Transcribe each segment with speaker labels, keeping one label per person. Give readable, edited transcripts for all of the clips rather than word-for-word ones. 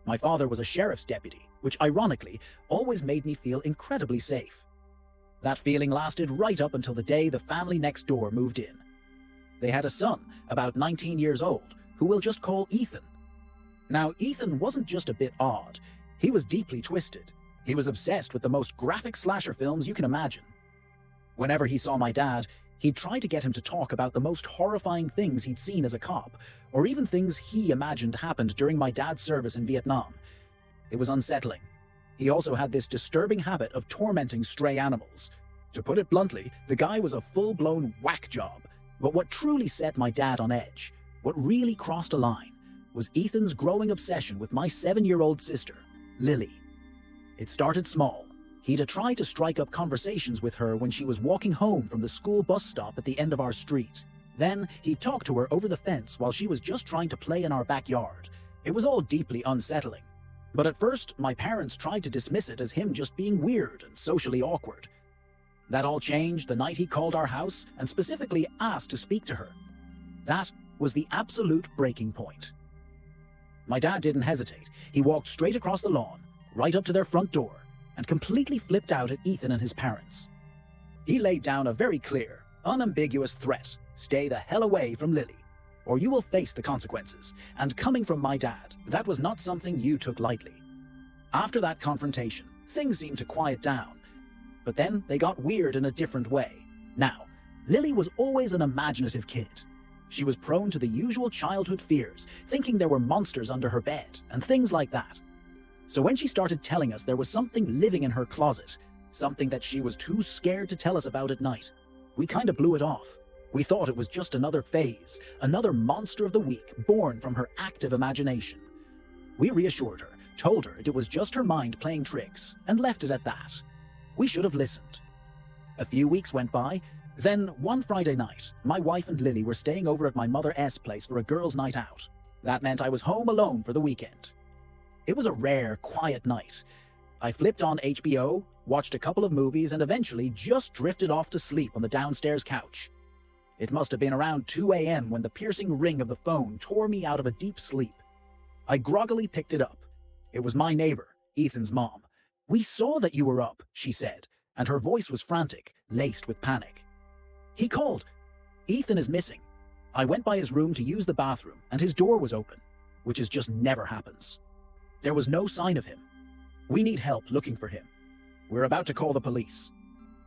Speaker 1: My father was a sheriff's deputy, which ironically always made me feel incredibly safe. That feeling lasted right up until the day the family next door moved in. They had a son, about 19 years old, who we'll just call Ethan. Now, Ethan wasn't just a bit odd, he was deeply twisted. He was obsessed with the most graphic slasher films you can imagine. Whenever he saw my dad, he'd try to get him to talk about the most horrifying things he'd seen as a cop, or even things he imagined happened during my dad's service in Vietnam. It was unsettling. He also had this disturbing habit of tormenting stray animals. To put it bluntly, the guy was a full-blown whack job. But what truly set my dad on edge, what really crossed a line, was Ethan's growing obsession with my 7-year-old sister, Lily. It started small. He'd tried to strike up conversations with her when she was walking home from the school bus stop at the end of our street. Then, he'd talk to her over the fence while she was just trying to play in our backyard. It was all deeply unsettling. But at first, my parents tried to dismiss it as him just being weird and socially awkward. That all changed the night he called our house and specifically asked to speak to her. That was the absolute breaking point. My dad didn't hesitate. He walked straight across the lawn, right up to their front door, and completely flipped out at Ethan and his parents. He laid down a very clear, unambiguous threat: stay the hell away from Lily, or you will face the consequences. And coming from my dad, that was not something you took lightly. After that confrontation, things seemed to quiet down, but then they got weird in a different way. Now, Lily was always an imaginative kid. She was prone to the usual childhood fears, thinking there were monsters under her bed, and things like that. So when she started telling us there was something living in her closet, something that she was too scared to tell us about at night, we kinda blew it off. We thought it was just another phase, another monster of the week born from her active imagination. We reassured her, told her it was just her mind playing tricks, and left it at that. We should have listened. A few weeks went by, then one Friday night, my wife and Lily were staying over at my mother's place for a girls' night out. That meant I was home alone for the weekend. It was a rare, quiet night. I flipped on HBO, watched a couple of movies, and eventually just drifted off to sleep on the downstairs couch. It must have been around 2 a.m. when the piercing ring of the phone tore me out of a deep sleep. I groggily picked it up. It was my neighbor, Ethan's mom. "We saw that you were up," she said, and her voice was frantic, laced with panic. "He called. Ethan is missing." I went by his room to use the bathroom, and his door was open, which is just never happens. There was no sign of him. "We need help looking for him. We're about to call the police."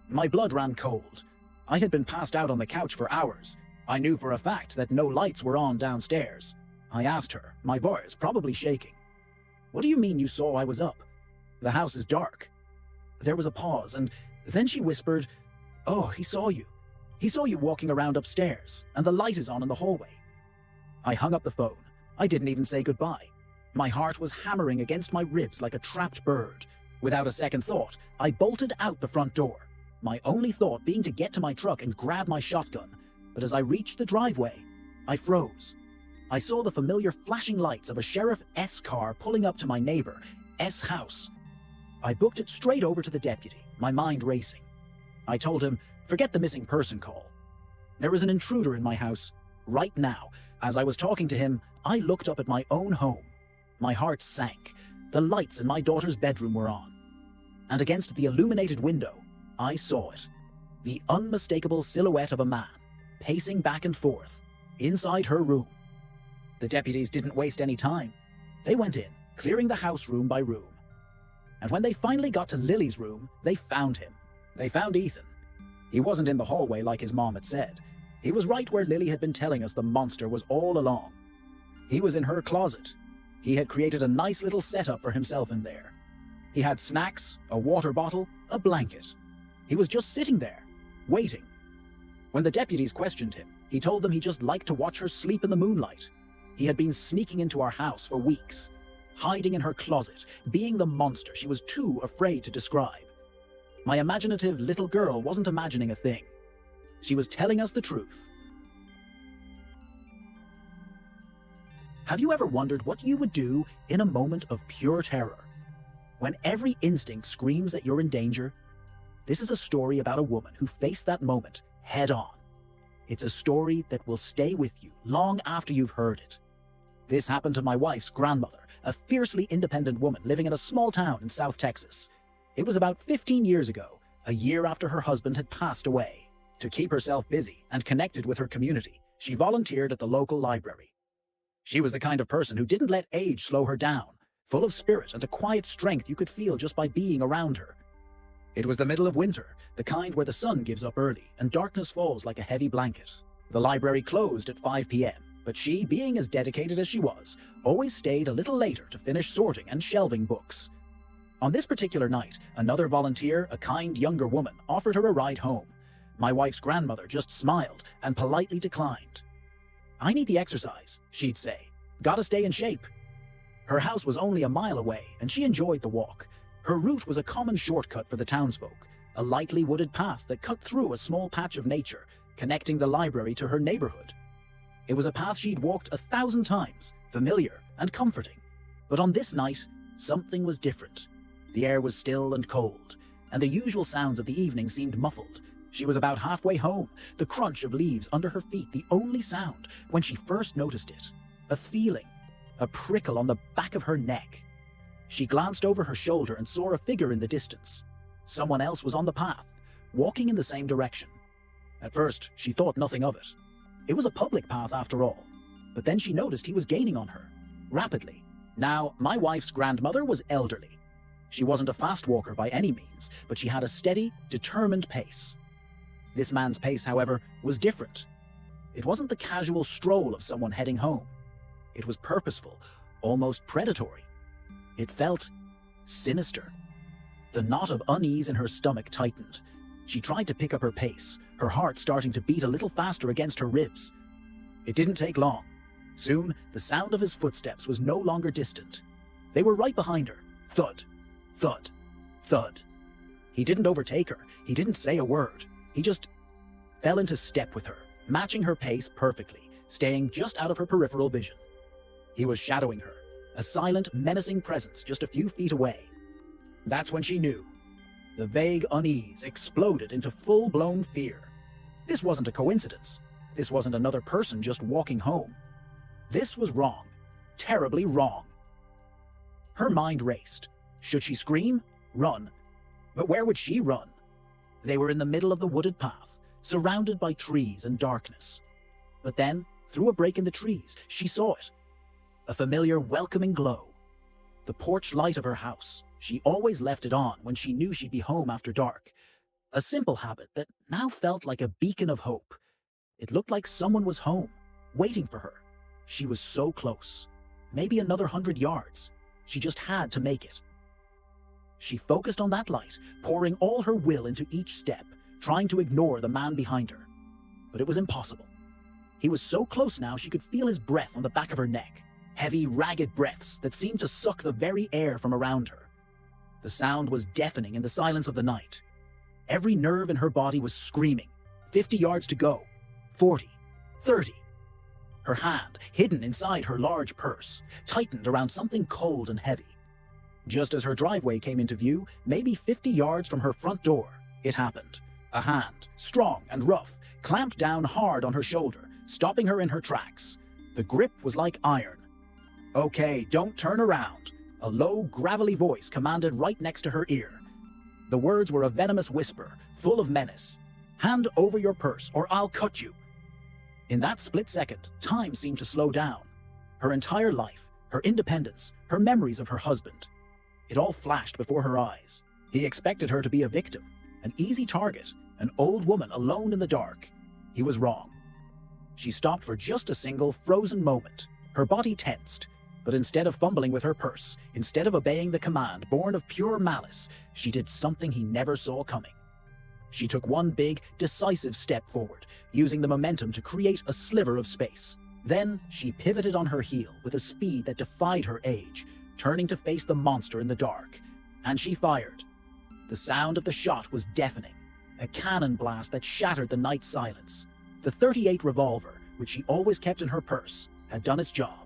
Speaker 1: My blood ran cold. I had been passed out on the couch for hours. I knew for a fact that no lights were on downstairs. I asked her, my voice probably shaking, "What do you mean you saw I was up? The house is dark." There was a pause, and then she whispered, "Oh, he saw you. He saw you walking around upstairs, and the light is on in the hallway." I hung up the phone. I didn't even say goodbye. My heart was hammering against my ribs like a trapped bird. Without a second thought, I bolted out the front door, my only thought being to get to my truck and grab my shotgun. But as I reached the driveway, I froze. I saw the familiar flashing lights of a Sheriff S car pulling up to my neighbor S house. I booked it straight over to the deputy, my mind racing. I told him, "Forget the missing person call. There is an intruder in my house right now." As I was talking to him, I looked up at my own home. My heart sank. The lights in my daughter's bedroom were on. And against the illuminated window, I saw it. The unmistakable silhouette of a man, pacing back and forth, inside her room. The deputies didn't waste any time. They went in, clearing the house room by room. And when they finally got to Lily's room, they found him. They found Ethan. He wasn't in the hallway like his mom had said. He was right where Lily had been telling us the monster was all along. He was in her closet. He had created a nice little setup for himself in there. He had snacks, a water bottle, a blanket. He was just sitting there, waiting. When the deputies questioned him, he told them he just liked to watch her sleep in the moonlight. He had been sneaking into our house for weeks, hiding in her closet, being the monster she was too afraid to describe. My imaginative little girl wasn't imagining a thing. She was telling us the truth. Have you ever wondered what you would do in a moment of pure terror? When every instinct screams that you're in danger? This is a story about a woman who faced that moment head on. It's a story that will stay with you long after you've heard it. This happened to my wife's grandmother, a fiercely independent woman living in a small town in South Texas. It was about 15 years ago, a year after her husband had passed away. To keep herself busy and connected with her community, she volunteered at the local library. She was the kind of person who didn't let age slow her down, full of spirit and a quiet strength you could feel just by being around her. It was the middle of winter, the kind where the sun gives up early and darkness falls like a heavy blanket. The library closed at 5 p.m., but she, being as dedicated as she was, always stayed a little later to finish sorting and shelving books. On this particular night, another volunteer, a kind younger woman, offered her a ride home. My wife's grandmother just smiled and politely declined. "I need the exercise," she'd say. "Gotta stay in shape." Her house was only a mile away, and she enjoyed the walk. Her route was a common shortcut for the townsfolk, a lightly wooded path that cut through a small patch of nature, connecting the library to her neighborhood. It was a path she'd walked 1,000 times, familiar and comforting. But on this night, something was different. The air was still and cold, and the usual sounds of the evening seemed muffled. She was about halfway home, the crunch of leaves under her feet the only sound, when she first noticed it. A feeling, a prickle on the back of her neck. She glanced over her shoulder and saw a figure in the distance. Someone else was on the path, walking in the same direction. At first, she thought nothing of it. It was a public path after all. But then she noticed he was gaining on her, rapidly. Now, my wife's grandmother was elderly. She wasn't a fast walker by any means, but she had a steady, determined pace. This man's pace, however, was different. It wasn't the casual stroll of someone heading home. It was purposeful, almost predatory. It felt sinister. The knot of unease in her stomach tightened. She tried to pick up her pace, her heart starting to beat a little faster against her ribs. It didn't take long. Soon, the sound of his footsteps was no longer distant. They were right behind her. Thud, thud, thud. He didn't overtake her. He didn't say a word. He just fell into step with her, matching her pace perfectly, staying just out of her peripheral vision. He was shadowing her, a silent, menacing presence just a few feet away. That's when she knew. The vague unease exploded into full-blown fear. This wasn't a coincidence. This wasn't another person just walking home. This was wrong. Terribly wrong. Her mind raced. Should she scream? Run. But where would she run? They were in the middle of the wooded path, surrounded by trees and darkness. But then, through a break in the trees, she saw it. A familiar, welcoming glow. The porch light of her house. She always left it on when she knew she'd be home after dark. A simple habit that now felt like a beacon of hope. It looked like someone was home, waiting for her. She was so close. Maybe another 100 yards. She just had to make it. She focused on that light, pouring all her will into each step, trying to ignore the man behind her. But it was impossible. He was so close now she could feel his breath on the back of her neck. Heavy, ragged breaths that seemed to suck the very air from around her. The sound was deafening in the silence of the night. Every nerve in her body was screaming. 50 yards to go. 40. 30. Her hand, hidden inside her large purse, tightened around something cold and heavy. Just as her driveway came into view, maybe 50 yards from her front door, it happened. A hand, strong and rough, clamped down hard on her shoulder, stopping her in her tracks. The grip was like iron. "Okay, don't turn around," a low, gravelly voice commanded right next to her ear. The words were a venomous whisper, full of menace. "Hand over your purse, or I'll cut you." In that split second, time seemed to slow down. Her entire life, her independence, her memories of her husband. It all flashed before her eyes. He expected her to be a victim, an easy target, an old woman alone in the dark. He was wrong. She stopped for just a single, frozen moment. Her body tensed. But instead of fumbling with her purse, instead of obeying the command born of pure malice, she did something he never saw coming. She took one big, decisive step forward, using the momentum to create a sliver of space. Then she pivoted on her heel with a speed that defied her age, turning to face the monster in the dark. And she fired. The sound of the shot was deafening, a cannon blast that shattered the night silence. The .38 revolver, which she always kept in her purse, had done its job.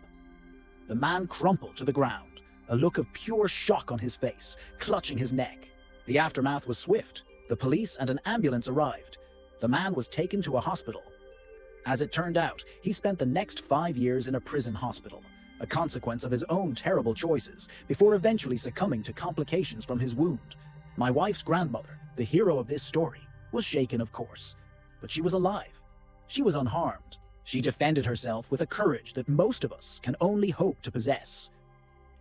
Speaker 1: The man crumpled to the ground, a look of pure shock on his face, clutching his neck. The aftermath was swift. The police and an ambulance arrived. The man was taken to a hospital. As it turned out, he spent the next 5 years in a prison hospital, a consequence of his own terrible choices, before eventually succumbing to complications from his wound. My wife's grandmother, the hero of this story, was shaken, of course, but she was alive. She was unharmed. She defended herself with a courage that most of us can only hope to possess.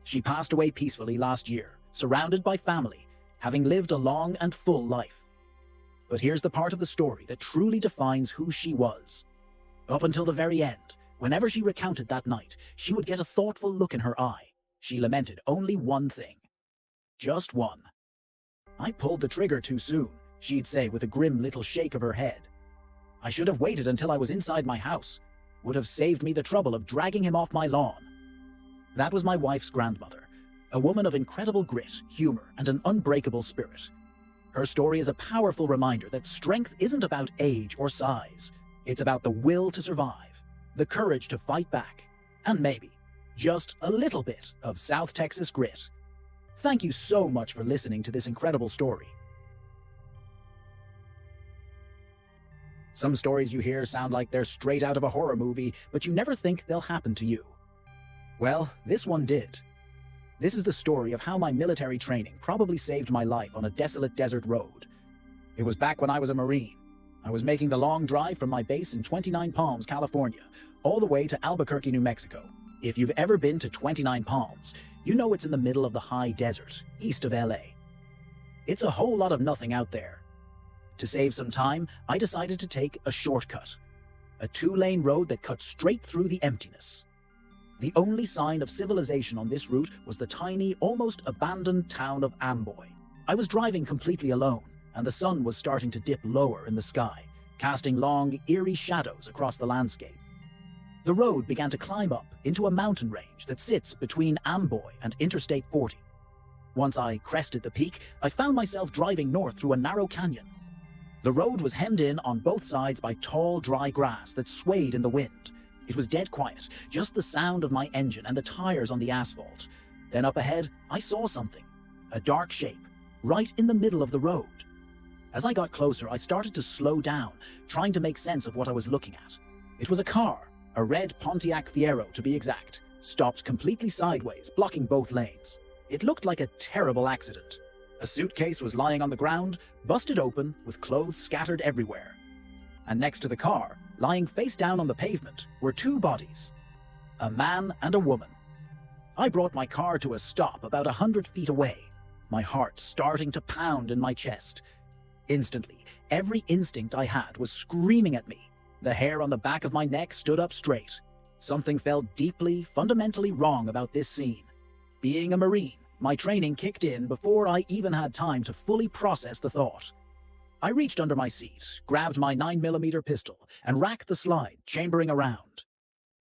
Speaker 1: She passed away peacefully last year, surrounded by family, having lived a long and full life. But here's the part of the story that truly defines who she was. Up until the very end, whenever she recounted that night, she would get a thoughtful look in her eye. She lamented only one thing. Just one. "I pulled the trigger too soon," she'd say with a grim little shake of her head. "I should have waited until I was inside my house. Would have saved me the trouble of dragging him off my lawn." That was my wife's grandmother, a woman of incredible grit, humor, and an unbreakable spirit. Her story is a powerful reminder that strength isn't about age or size. It's about the will to survive, the courage to fight back, and maybe, just a little bit of South Texas grit. Thank you so much for listening to this incredible story. Some stories you hear sound like they're straight out of a horror movie, but you never think they'll happen to you. Well, this one did. This is the story of how my military training probably saved my life on a desolate desert road. It was back when I was a Marine. I was making the long drive from my base in 29 Palms, California, all the way to Albuquerque, New Mexico. If you've ever been to 29 Palms, you know it's in the middle of the high desert, east of LA. It's a whole lot of nothing out there. To save some time, I decided to take a shortcut, a 2-lane road that cut straight through the emptiness. The only sign of civilization on this route was the tiny, almost abandoned town of Amboy. I was driving completely alone, and the sun was starting to dip lower in the sky, casting long, eerie shadows across the landscape. The road began to climb up into a mountain range that sits between Amboy and Interstate 40. Once I crested the peak, I found myself driving north through a narrow canyon. The road was hemmed in on both sides by tall, dry grass that swayed in the wind. It was dead quiet, just the sound of my engine and the tires on the asphalt. Then up ahead, I saw something, a dark shape, right in the middle of the road. As I got closer, I started to slow down, trying to make sense of what I was looking at. It was a car, a red Pontiac Fiero to be exact, stopped completely sideways, blocking both lanes. It looked like a terrible accident. A suitcase was lying on the ground, busted open, with clothes scattered everywhere. And next to the car, lying face down on the pavement, were 2 bodies, a man and a woman. I brought my car to a stop about 100 feet away, my heart starting to pound in my chest. Instantly, every instinct I had was screaming at me. The hair on the back of my neck stood up straight. Something felt deeply, fundamentally wrong about this scene. Being a Marine, my training kicked in before I even had time to fully process the thought. I reached under my seat, grabbed my 9mm pistol, and racked the slide, chambering around.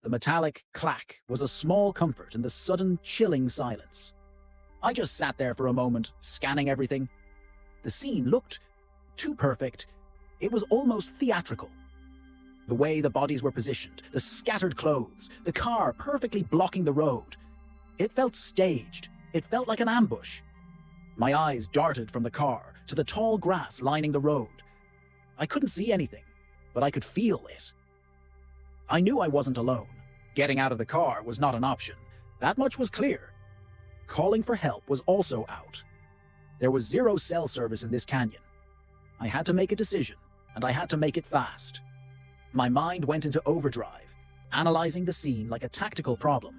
Speaker 1: The metallic clack was a small comfort in the sudden, chilling silence. I just sat there for a moment, scanning everything. The scene looked too perfect. It was almost theatrical. The way the bodies were positioned, the scattered clothes, the car perfectly blocking the road. It felt staged. It felt like an ambush. My eyes darted from the car to the tall grass lining the road. I couldn't see anything, but I could feel it. I knew I wasn't alone. Getting out of the car was not an option. That much was clear. Calling for help was also out. There was 0 cell service in this canyon. I had to make a decision, and I had to make it fast. My mind went into overdrive, analyzing the scene like a tactical problem.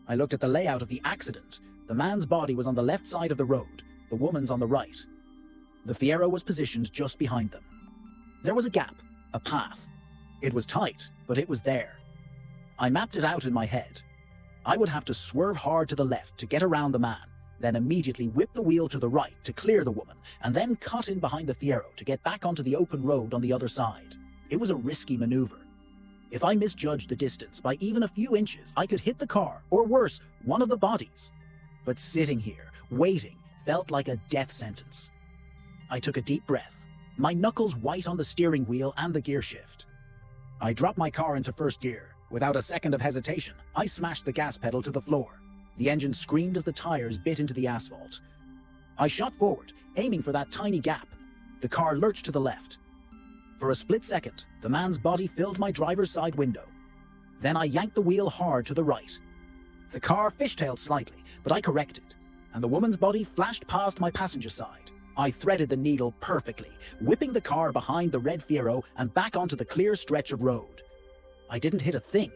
Speaker 1: I looked at the layout of the accident. The man's body was on the left side of the road, the woman's on the right. The Fiero was positioned just behind them. There was a gap, a path. It was tight, but it was there. I mapped it out in my head. I would have to swerve hard to the left to get around the man, then immediately whip the wheel to the right to clear the woman, and then cut in behind the Fiero to get back onto the open road on the other side. It was a risky maneuver. If I misjudged the distance by even a few inches, I could hit the car, or worse, one of the bodies. But sitting here, waiting, felt like a death sentence. I took a deep breath, my knuckles white on the steering wheel and the gear shift. I dropped my car into first gear. Without a second of hesitation, I smashed the gas pedal to the floor. The engine screamed as the tires bit into the asphalt. I shot forward, aiming for that tiny gap. The car lurched to the left. For a split second, the man's body filled my driver's side window. Then I yanked the wheel hard to the right. The car fishtailed slightly, but I corrected, and the woman's body flashed past my passenger side. I threaded the needle perfectly, whipping the car behind the red Fiero and back onto the clear stretch of road. I didn't hit a thing.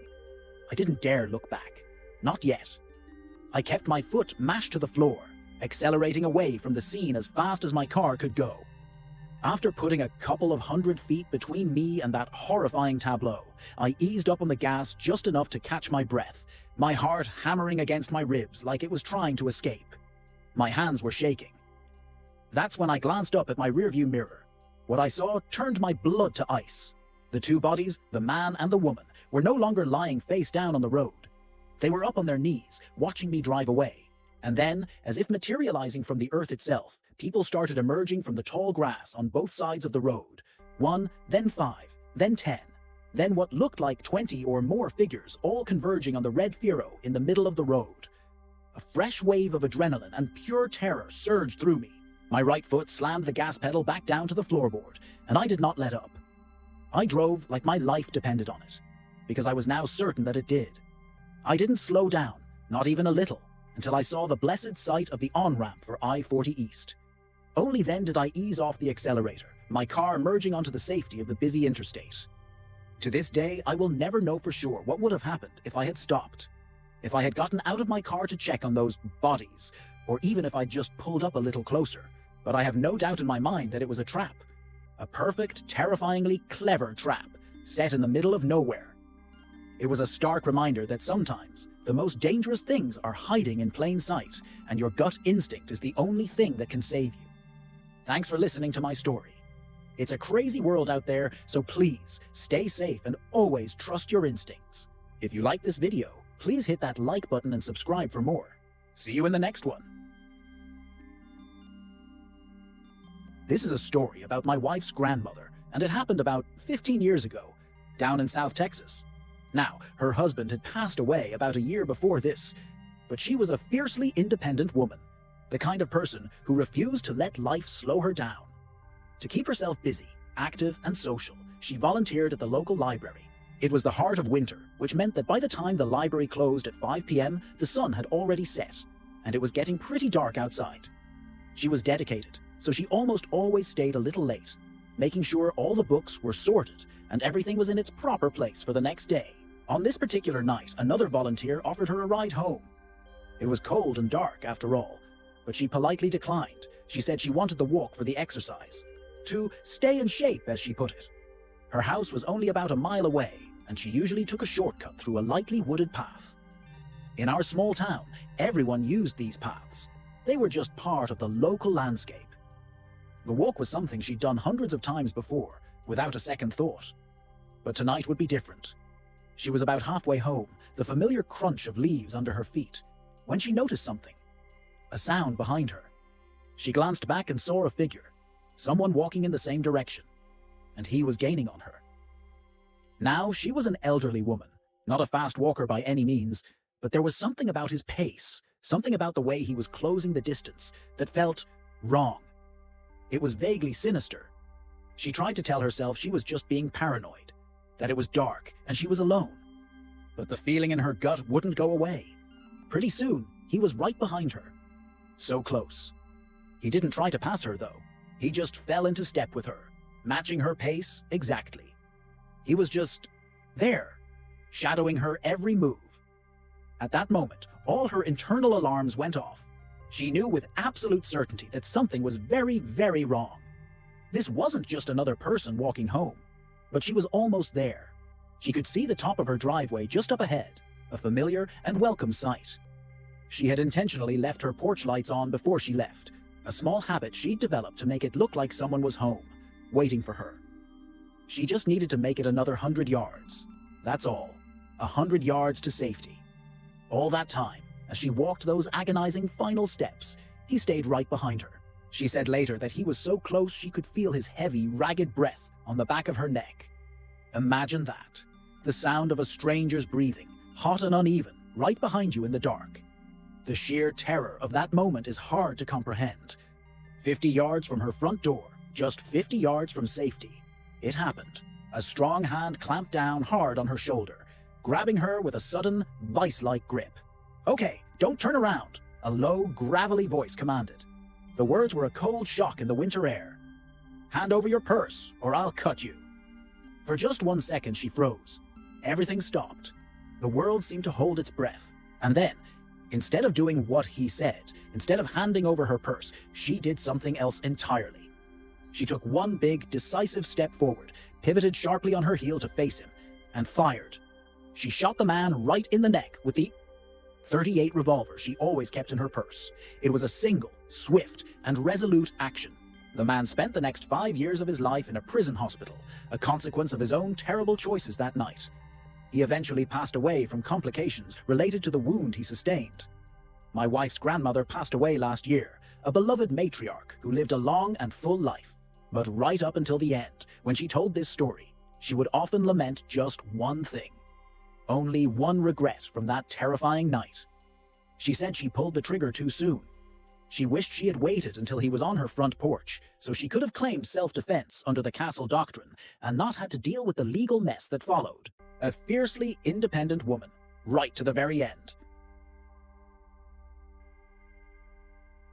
Speaker 1: I didn't dare look back. Not yet. I kept my foot mashed to the floor, accelerating away from the scene as fast as my car could go. After putting a couple of 100 feet between me and that horrifying tableau, I eased up on the gas just enough to catch my breath, my heart hammering against my ribs like it was trying to escape. My hands were shaking. That's when I glanced up at my rearview mirror. What I saw turned my blood to ice. The two bodies, the man and the woman, were no longer lying face down on the road. They were up on their knees, watching me drive away. And then, as if materializing from the earth itself, people started emerging from the tall grass on both sides of the road. 1, then 5, then 10, then what looked like 20 or more figures, all converging on the red Fiero in the middle of the road. A fresh wave of adrenaline and pure terror surged through me. My right foot slammed the gas pedal back down to the floorboard, and I did not let up. I drove like my life depended on it, because I was now certain that it did. I didn't slow down, not even a little, until I saw the blessed sight of the on-ramp for I-40 East. Only then did I ease off the accelerator, my car merging onto the safety of the busy interstate. To this day, I will never know for sure what would have happened if I had stopped, if I had gotten out of my car to check on those bodies, or even if I'd just pulled up a little closer. But I have no doubt in my mind that it was a trap. A perfect, terrifyingly clever trap, set in the middle of nowhere. It was a stark reminder that sometimes the most dangerous things are hiding in plain sight, and your gut instinct is the only thing that can save you. Thanks for listening to my story. It's a crazy world out there, so please stay safe and always trust your instincts. If you like this video, please hit that like button and subscribe for more. See you in the next one. This is a story about my wife's grandmother, and it happened about 15 years ago, down in South Texas. Now, her husband had passed away about a year before this, but she was a fiercely independent woman, the kind of person who refused to let life slow her down. To keep herself busy, active, and social, she volunteered at the local library. It was the heart of winter, which meant that by the time the library closed at 5 p.m., the sun had already set, and it was getting pretty dark outside. She was dedicated, so she almost always stayed a little late, making sure all the books were sorted and everything was in its proper place for the next day. On this particular night, another volunteer offered her a ride home. It was cold and dark, after all, but she politely declined. She said she wanted the walk for the exercise, to stay in shape, as she put it. Her house was only about a mile away, and she usually took a shortcut through a lightly wooded path. In our small town, everyone used these paths. They were just part of the local landscape. The walk was something she'd done hundreds of times before, without a second thought. But tonight would be different. She was about halfway home, the familiar crunch of leaves under her feet, when she noticed something. A sound behind her. She glanced back and saw a figure, someone walking in the same direction, and he was gaining on her. Now, she was an elderly woman, not a fast walker by any means, but there was something about his pace, something about the way he was closing the distance, that felt wrong. It was vaguely sinister. She tried to tell herself she was just being paranoid, that it was dark and she was alone. But the feeling in her gut wouldn't go away. Pretty soon, he was right behind her. So close. He didn't try to pass her, though. He just fell into step with her, matching her pace exactly. He was just there, shadowing her every move. At that moment, all her internal alarms went off. She knew with absolute certainty that something was very, very wrong. This wasn't just another person walking home, but she was almost there. She could see the top of her driveway just up ahead, a familiar and welcome sight. She had intentionally left her porch lights on before she left, a small habit she'd developed to make it look like someone was home, waiting for her. She just needed to make it another 100 yards. That's all. 100 yards to safety. All that time, as she walked those agonizing final steps, he stayed right behind her. She said later that he was so close she could feel his heavy, ragged breath on the back of her neck. Imagine that. The sound of a stranger's breathing, hot and uneven, right behind you in the dark. The sheer terror of that moment is hard to comprehend. 50 yards from her front door, just 50 yards from safety. It happened. A strong hand clamped down hard on her shoulder, grabbing her with a sudden, vice-like grip. "Okay, don't turn around," a low, gravelly voice commanded. The words were a cold shock in the winter air. "Hand over your purse, or I'll cut you." For just 1 second she froze. Everything stopped. The world seemed to hold its breath. And then, instead of doing what he said, instead of handing over her purse, she did something else entirely. She took one big, decisive step forward, pivoted sharply on her heel to face him, and fired. She shot the man right in the neck with the .38 revolver she always kept in her purse. It was a single, swift, and resolute action. The man spent the next 5 years of his life in a prison hospital, a consequence of his own terrible choices that night. He eventually passed away from complications related to the wound he sustained. My wife's grandmother passed away last year, a beloved matriarch who lived a long and full life. But right up until the end, when she told this story, she would often lament just one thing. Only one regret from that terrifying night. She said she pulled the trigger too soon. She wished she had waited until he was on her front porch, so she could have claimed self-defense under the castle doctrine and not had to deal with the legal mess that followed. A fiercely independent woman, right to the very end.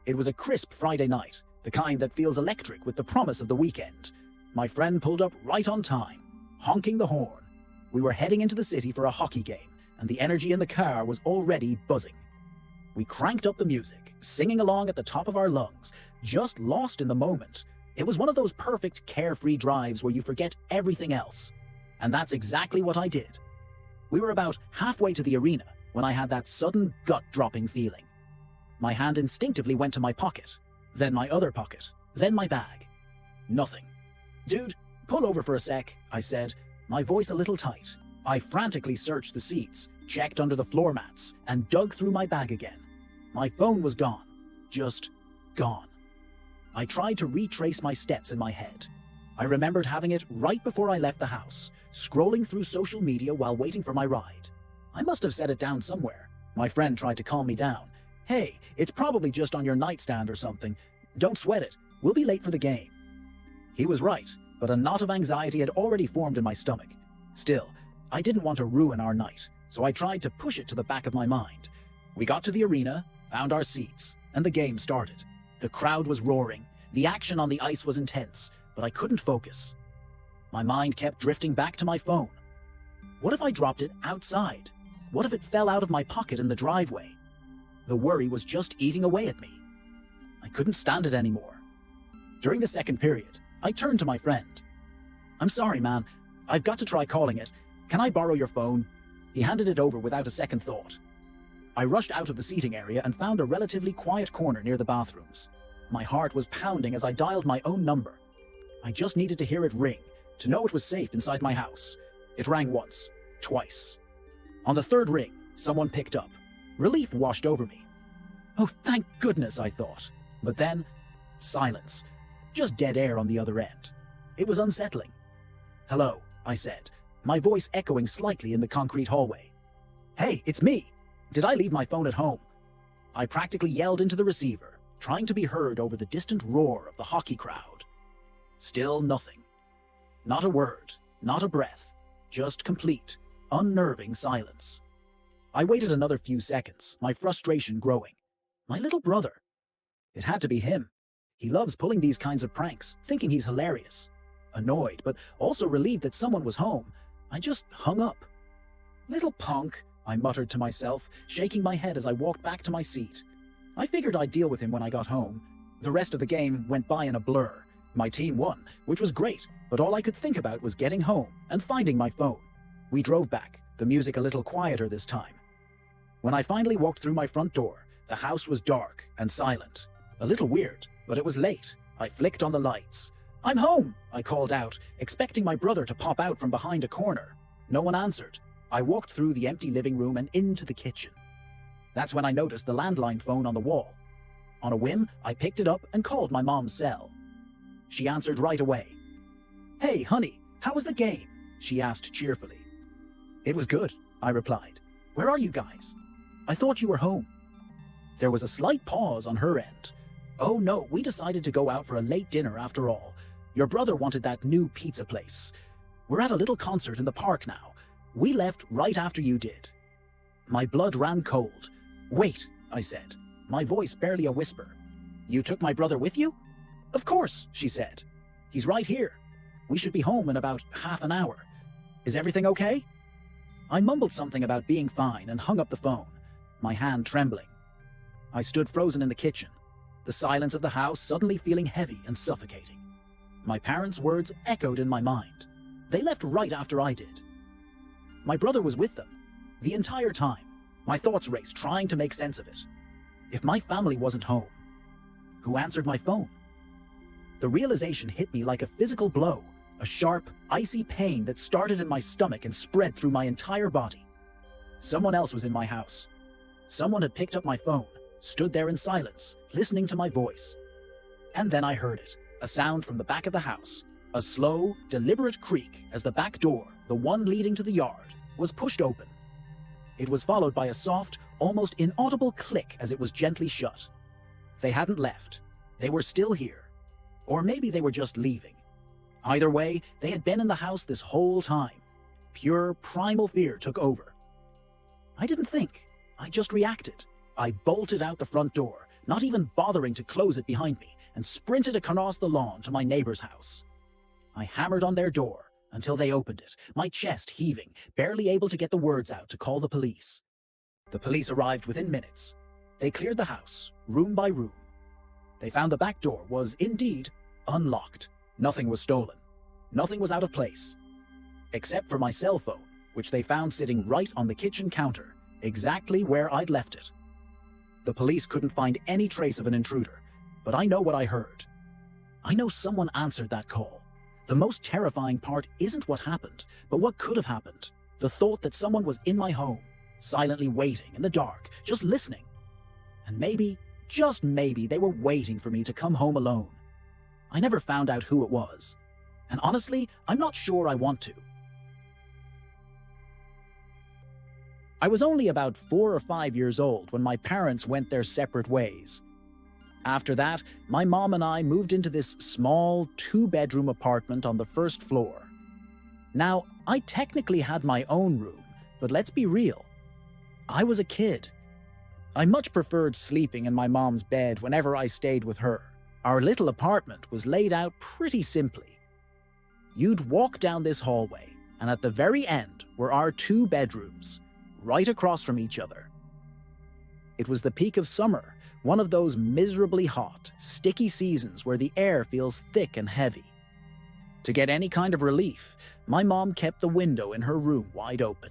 Speaker 1: It was a crisp Friday night, the kind that feels electric with the promise of the weekend. My friend pulled up right on time, honking the horn. We were heading into the city for a hockey game, and the energy in the car was already buzzing. We cranked up the music, singing along at the top of our lungs, just lost in the moment. It was one of those perfect carefree drives where you forget everything else. And that's exactly what I did. We were about halfway to the arena when I had that sudden gut-dropping feeling. My hand instinctively went to my pocket, then my other pocket, then my bag. Nothing. "Dude, pull over for a sec," I said, my voice a little tight. I frantically searched the seats, checked under the floor mats, and dug through my bag again. My phone was gone. Just gone. I tried to retrace my steps in my head. I remembered having it right before I left the house, scrolling through social media while waiting for my ride. I must have set it down somewhere. My friend tried to calm me down. "Hey, it's probably just on your nightstand or something. Don't sweat it. We'll be late for the game." He was right, but a knot of anxiety had already formed in my stomach. Still, I didn't want to ruin our night, so I tried to push it to the back of my mind. We got to the arena, found our seats, and the game started. The crowd was roaring. The action on the ice was intense, but I couldn't focus. My mind kept drifting back to my phone. What if I dropped it outside? What if it fell out of my pocket in the driveway? The worry was just eating away at me. I couldn't stand it anymore. During the second period, I turned to my friend. "I'm sorry, man. I've got to try calling it. Can I borrow your phone?" He handed it over without a second thought. I rushed out of the seating area and found a relatively quiet corner near the bathrooms. My heart was pounding as I dialed my own number. I just needed to hear it ring, to know it was safe inside my house. It rang once, twice. On the third ring, someone picked up. Relief washed over me. Oh, thank goodness, I thought. But then, silence. Just dead air on the other end. It was unsettling. "Hello," I said, my voice echoing slightly in the concrete hallway. "Hey, it's me. Did I leave my phone at home?" I practically yelled into the receiver, trying to be heard over the distant roar of the hockey crowd. Still nothing. Not a word, not a breath, just complete, unnerving silence. I waited another few seconds, my frustration growing. My little brother. It had to be him. He loves pulling these kinds of pranks, thinking he's hilarious. Annoyed, but also relieved that someone was home, I just hung up. "Little punk," I muttered to myself, shaking my head as I walked back to my seat. I figured I'd deal with him when I got home. The rest of the game went by in a blur. My team won, which was great, but all I could think about was getting home and finding my phone. We drove back, the music a little quieter this time. When I finally walked through my front door, the house was dark and silent. A little weird, but it was late. I flicked on the lights. "I'm home," I called out, expecting my brother to pop out from behind a corner. No one answered. I walked through the empty living room and into the kitchen. That's when I noticed the landline phone on the wall. On a whim, I picked it up and called my mom's cell. She answered right away. "Hey, honey, how was the game?" she asked cheerfully. "It was good," I replied. "Where are you guys? I thought you were home." There was a slight pause on her end. "Oh no, we decided to go out for a late dinner after all. Your brother wanted that new pizza place. We're at a little concert in the park now. We left right after you did." My blood ran cold. "Wait," I said, my voice barely a whisper. "You took my brother with you?" "Of course," she said. "He's right here. We should be home in about half an hour. Is everything okay?" I mumbled something about being fine and hung up the phone, my hand trembling. I stood frozen in the kitchen, the silence of the house suddenly feeling heavy and suffocating. My parents' words echoed in my mind. They left right after I did. My brother was with them the entire time. My thoughts raced, trying to make sense of it. If my family wasn't home, who answered my phone? The realization hit me like a physical blow, a sharp, icy pain that started in my stomach and spread through my entire body. Someone else was in my house. Someone had picked up my phone, stood there in silence, listening to my voice. And then I heard it, a sound from the back of the house, a slow, deliberate creak as the back door, the one leading to the yard, was pushed open. It was followed by a soft, almost inaudible click as it was gently shut. They hadn't left. They were still here. Or maybe they were just leaving. Either way, they had been in the house this whole time. Pure, primal fear took over. I didn't think. I just reacted. I bolted out the front door, not even bothering to close it behind me, and sprinted across the lawn to my neighbor's house. I hammered on their door until they opened it, my chest heaving, barely able to get the words out to call the police. The police arrived within minutes. They cleared the house, room by room. They found the back door was indeed unlocked. Nothing was stolen. Nothing was out of place. Except for my cell phone, which they found sitting right on the kitchen counter, exactly where I'd left it. The police couldn't find any trace of an intruder, but I know what I heard. I know someone answered that call. The most terrifying part isn't what happened, but what could have happened. The thought that someone was in my home, silently waiting in the dark, just listening. And maybe, just maybe, they were waiting for me to come home alone. I never found out who it was. And honestly, I'm not sure I want to. I was only about 4 or 5 years old when my parents went their separate ways. After that, my mom and I moved into this small 2-bedroom apartment on the first floor. Now, I technically had my own room, but let's be real. I was a kid. I much preferred sleeping in my mom's bed whenever I stayed with her. Our little apartment was laid out pretty simply. You'd walk down this hallway, and at the very end were our 2 bedrooms, right across from each other. It was the peak of summer, one of those miserably hot, sticky seasons where the air feels thick and heavy. To get any kind of relief, my mom kept the window in her room wide open.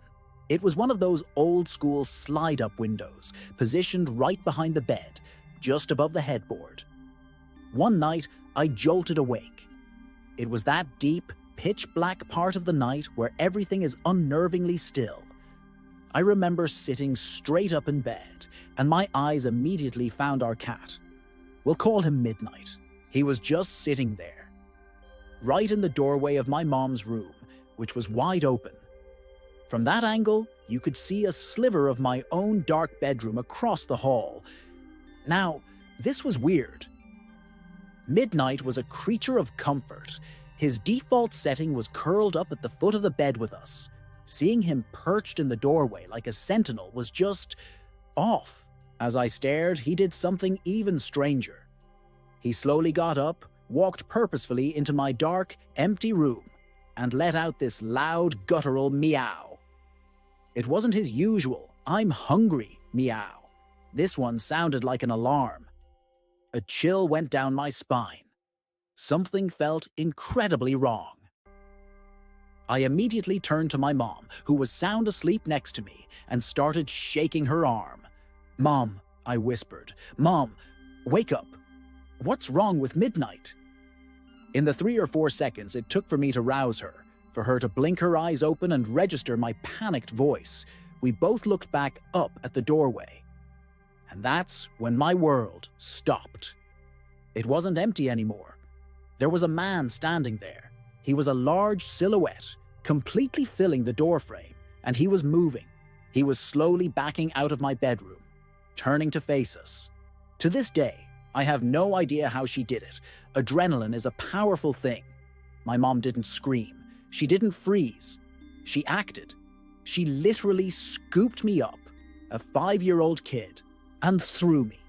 Speaker 1: It was one of those old-school slide-up windows, positioned right behind the bed, just above the headboard. One night, I jolted awake. It was that deep, pitch-black part of the night where everything is unnervingly still. I remember sitting straight up in bed, and my eyes immediately found our cat. We'll call him Midnight. He was just sitting there, right in the doorway of my mom's room, which was wide open. From that angle, you could see a sliver of my own dark bedroom across the hall. Now, this was weird. Midnight was a creature of comfort. His default setting was curled up at the foot of the bed with us. Seeing him perched in the doorway like a sentinel was just off. As I stared, he did something even stranger. He slowly got up, walked purposefully into my dark, empty room, and let out this loud, guttural meow. It wasn't his usual, "I'm hungry" meow. This one sounded like an alarm. A chill went down my spine. Something felt incredibly wrong. I immediately turned to my mom, who was sound asleep next to me, and started shaking her arm. "Mom," I whispered. "Mom, wake up. What's wrong with Midnight?" In the 3 or 4 seconds it took for me to rouse her, for her to blink her eyes open and register my panicked voice, we both looked back up at the doorway. And that's when my world stopped. It wasn't empty anymore. There was a man standing there. He was a large silhouette, completely filling the doorframe, and he was moving. He was slowly backing out of my bedroom, turning to face us. To this day, I have no idea how she did it. Adrenaline is a powerful thing. My mom didn't scream. She didn't freeze. She acted. She literally scooped me up, a 5-year-old kid, and threw me.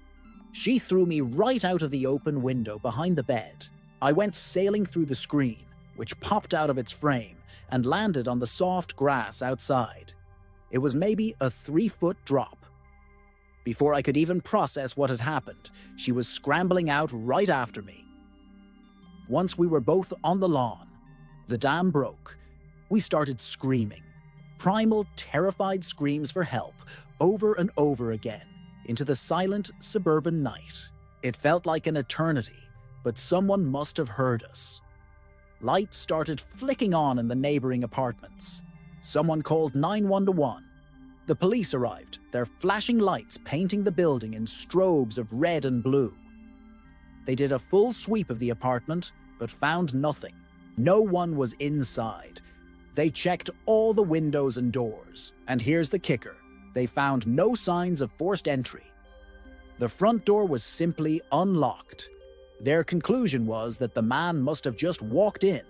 Speaker 1: She threw me right out of the open window behind the bed. I went sailing through the screen, which popped out of its frame and landed on the soft grass outside. It was maybe a 3-foot drop. Before I could even process what had happened, she was scrambling out right after me. Once we were both on the lawn, the dam broke. We started screaming. Primal, terrified screams for help, over and over again, into the silent suburban night. It felt like an eternity, but someone must have heard us. Lights started flicking on in the neighboring apartments. Someone called 911. The police arrived, their flashing lights painting the building in strobes of red and blue. They did a full sweep of the apartment, but found nothing. No one was inside. They checked all the windows and doors, and here's the kicker. They found no signs of forced entry. The front door was simply unlocked. Their conclusion was that the man must have just walked in,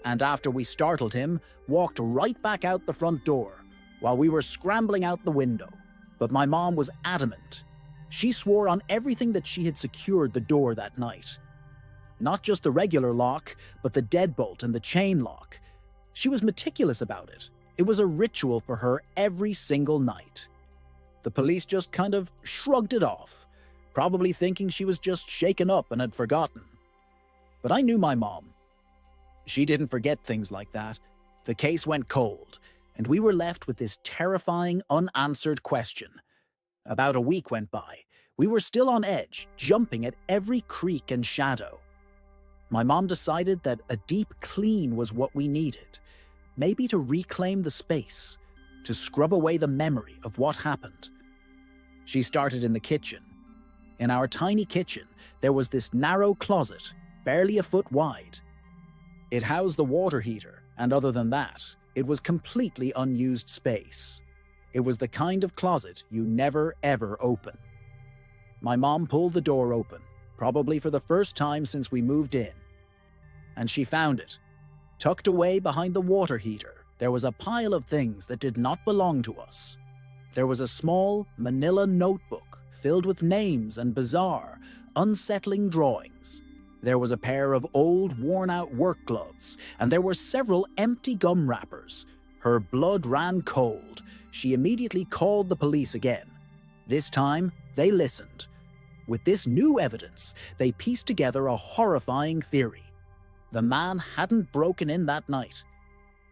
Speaker 1: and after we startled him, walked right back out the front door, while we were scrambling out the window. But my mom was adamant. She swore on everything that she had secured the door that night. Not just the regular lock, but the deadbolt and the chain lock. She was meticulous about it. It was a ritual for her every single night. The police just kind of shrugged it off, probably thinking she was just shaken up and had forgotten. But I knew my mom. She didn't forget things like that. The case went cold, and we were left with this terrifying, unanswered question. About a week went by. We were still on edge, jumping at every creak and shadow. My mom decided that a deep clean was what we needed. Maybe to reclaim the space, to scrub away the memory of what happened. She started in the kitchen. In our tiny kitchen, there was this narrow closet, barely a foot wide. It housed the water heater, and other than that, it was completely unused space. It was the kind of closet you never ever open. My mom pulled the door open, probably for the first time since we moved in. And she found it. Tucked away behind the water heater, there was a pile of things that did not belong to us. There was a small, manila notebook filled with names and bizarre, unsettling drawings. There was a pair of old, worn-out work gloves, and there were several empty gum wrappers. Her blood ran cold. She immediately called the police again. This time, they listened. With this new evidence, they pieced together a horrifying theory. The man hadn't broken in that night.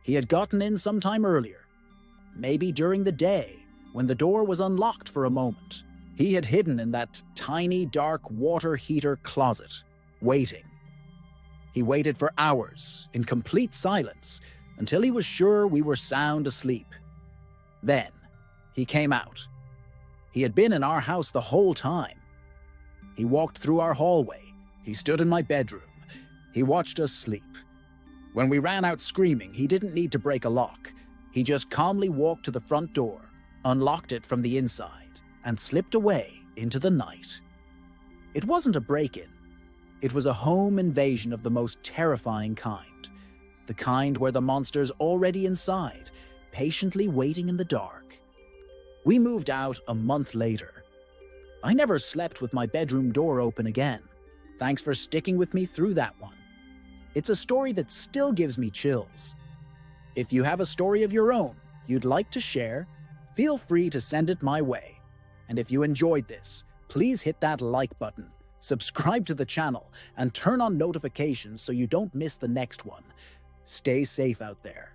Speaker 1: He had gotten in sometime earlier. Maybe during the day, when the door was unlocked for a moment. He had hidden in that tiny, dark water heater closet, waiting. He waited for hours, in complete silence, until he was sure we were sound asleep. Then, he came out. He had been in our house the whole time. He walked through our hallway. He stood in my bedroom. He watched us sleep. When we ran out screaming, he didn't need to break a lock. He just calmly walked to the front door, unlocked it from the inside, and slipped away into the night. It wasn't a break-in. It was a home invasion of the most terrifying kind. The kind where the monster's already inside, patiently waiting in the dark. We moved out a month later. I never slept with my bedroom door open again. Thanks for sticking with me through that one. It's a story that still gives me chills. If you have a story of your own you'd like to share, feel free to send it my way. And if you enjoyed this, please hit that like button, subscribe to the channel, and turn on notifications so you don't miss the next one. Stay safe out there.